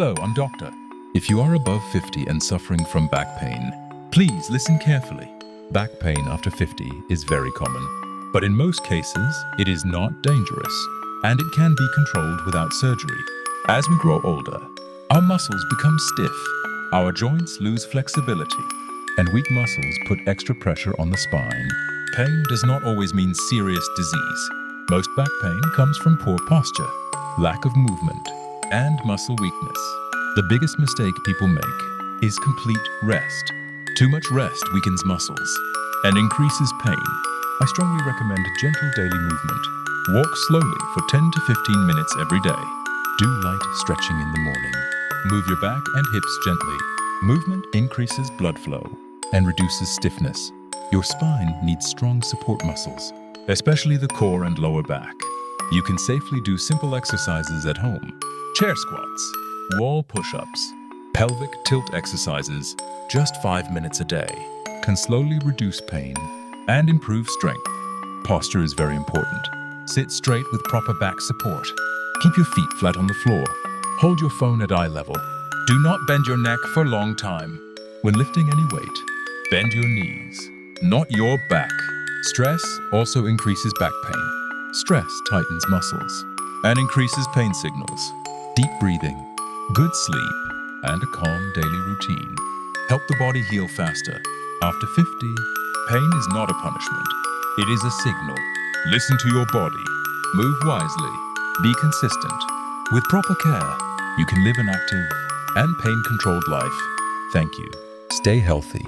Hello, I'm Doctor. If you are above 50 and suffering from back pain, please listen carefully. Back pain after 50 is very common, but in most cases, it is not dangerous, and it can be controlled without surgery. As we grow older, our muscles become stiff, our joints lose flexibility, and weak muscles put extra pressure on the spine. Pain does not always mean serious disease. Most back pain comes from poor posture, lack of movement, and muscle weakness. The biggest mistake people make is complete rest. Too much rest weakens muscles and increases pain. I strongly recommend gentle daily movement. Walk slowly for 10 to 15 minutes every day. Do light stretching in the morning. Move your back and hips gently. Movement increases blood flow and reduces stiffness. Your spine needs strong support muscles, especially the core and lower back. You can safely do simple exercises at home. Chair squats, wall push-ups, pelvic tilt exercises, just 5 minutes a day, can slowly reduce pain and improve strength. Posture is very important. Sit straight with proper back support. Keep your feet flat on the floor. Hold your phone at eye level. Do not bend your neck for a long time. When lifting any weight, bend your knees, not your back. Stress also increases back pain. Stress tightens muscles and increases pain signals. Deep breathing, good sleep, and a calm daily routine help the body heal faster. After 50, pain is not a punishment. It is a signal. Listen to your body. Move wisely. Be consistent. With proper care, you can live an active and pain-controlled life. Thank you. Stay healthy.